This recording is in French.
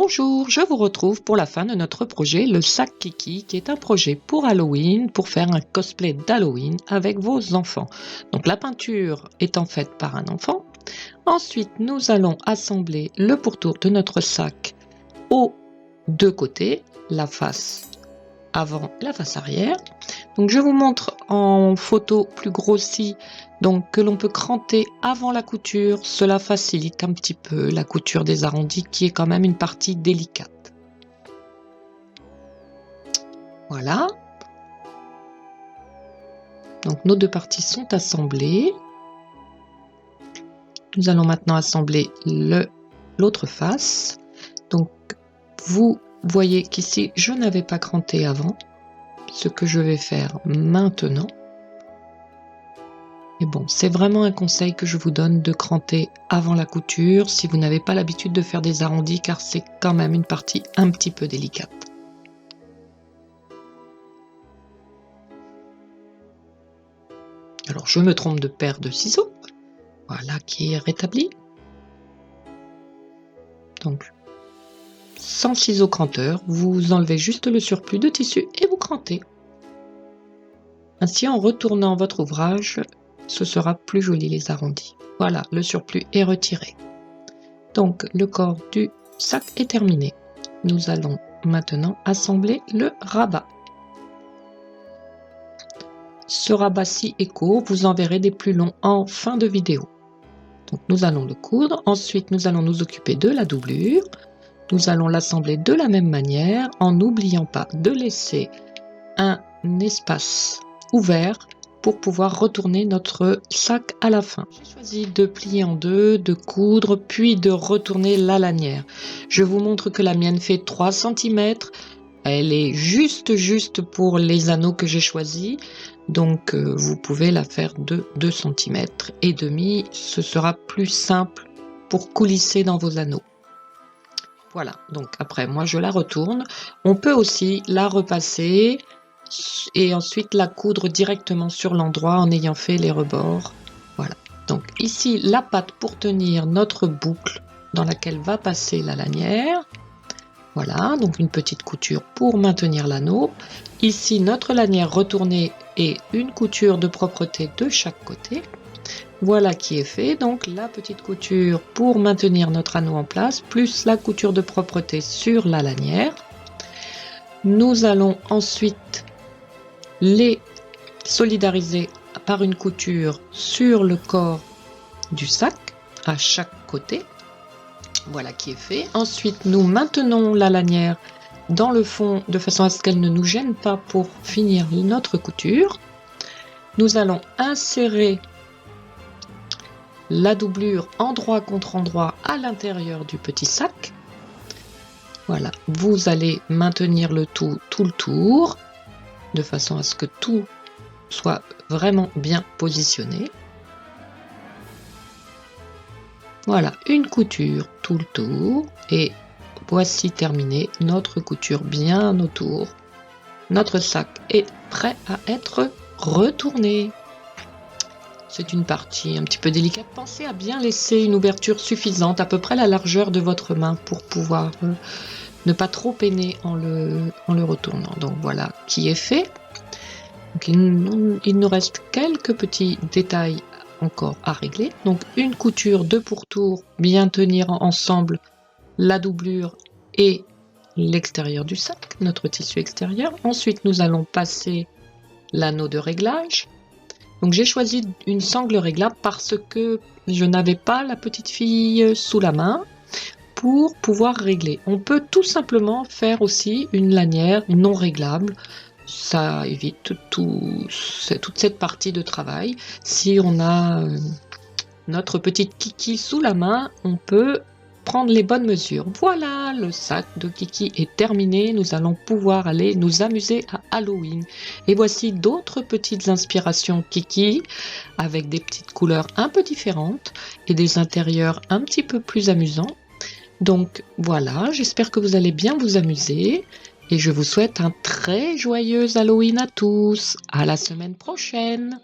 Bonjour, je vous retrouve pour la fin de notre projet Le Sac Kiki, qui est un projet pour Halloween, pour faire un cosplay d'Halloween avec vos enfants. Donc la peinture étant faite par un enfant. Ensuite, nous allons assembler le pourtour de notre sac aux deux côtés, la face avant, la face arrière. Donc je vous montre en photo plus grossie, donc que l'on peut cranter avant la couture. Cela facilite un petit peu la couture des arrondis, qui est quand même une partie délicate. Voilà. Donc nos deux parties sont assemblées. Nous allons maintenant assembler l'autre face. Donc vous voyez qu'ici je n'avais pas cranté avant, ce que je vais faire maintenant. Et bon, c'est vraiment un conseil que je vous donne de cranter avant la couture si vous n'avez pas l'habitude de faire des arrondis, car c'est quand même une partie un petit peu délicate. Alors je me trompe de paire de ciseaux, voilà qui est rétabli. Donc sans ciseaux cranteurs, vous enlevez juste le surplus de tissu et vous crantez. Ainsi, en retournant votre ouvrage, ce sera plus joli les arrondis. Voilà, le surplus est retiré. Donc le corps du sac est terminé. Nous allons maintenant assembler le rabat. Ce rabat-ci est court, vous en verrez des plus longs en fin de vidéo. Donc nous allons le coudre, ensuite nous allons nous occuper de la doublure. Nous allons l'assembler de la même manière, en n'oubliant pas de laisser un espace ouvert pour pouvoir retourner notre sac à la fin. J'ai choisi de plier en deux, de coudre, puis de retourner la lanière. Je vous montre que la mienne fait 3 cm. Elle est juste pour les anneaux que j'ai choisis. Donc vous pouvez la faire de 2 cm et demi. Ce sera plus simple pour coulisser dans vos anneaux. Voilà, donc après moi je la retourne. On peut aussi la repasser et ensuite la coudre directement sur l'endroit en ayant fait les rebords. Voilà, donc ici la patte pour tenir notre boucle dans laquelle va passer la lanière. Voilà, donc une petite couture pour maintenir l'anneau. Ici notre lanière retournée et une couture de propreté de chaque côté. Voilà qui est fait, donc la petite couture pour maintenir notre anneau en place, plus la couture de propreté sur la lanière. Nous allons ensuite les solidariser par une couture sur le corps du sac, à chaque côté. Voilà qui est fait. Ensuite, nous maintenons la lanière dans le fond de façon à ce qu'elle ne nous gêne pas pour finir notre couture. Nous allons insérer la doublure endroit contre endroit à l'intérieur du petit sac. Voilà, vous allez maintenir le tout le tour, de façon à ce que tout soit vraiment bien positionné. Voilà, une couture tout le tour, et voici terminé notre couture bien autour. Notre sac est prêt à être retourné. C'est une partie un petit peu délicate. Pensez à bien laisser une ouverture suffisante, à peu près la largeur de votre main, pour pouvoir ne pas trop peiner en le retournant. Donc voilà qui est fait. Donc, il nous reste quelques petits détails encore à régler. Donc une couture de pourtour, bien tenir ensemble la doublure et l'extérieur du sac, notre tissu extérieur. Ensuite nous allons passer l'anneau de réglage. Donc j'ai choisi une sangle réglable parce que je n'avais pas la petite fille sous la main pour pouvoir régler. On peut tout simplement faire aussi une lanière non réglable. Ça évite toute cette partie de travail. Si on a notre petite Kiki sous la main, on peut prendre les bonnes mesures. Voilà, le sac de Kiki est terminé. Nous allons pouvoir aller nous amuser à Halloween. Et voici d'autres petites inspirations Kiki avec des petites couleurs un peu différentes et des intérieurs un petit peu plus amusants. Donc voilà, j'espère que vous allez bien vous amuser et je vous souhaite un très joyeux Halloween à tous. À la semaine prochaine.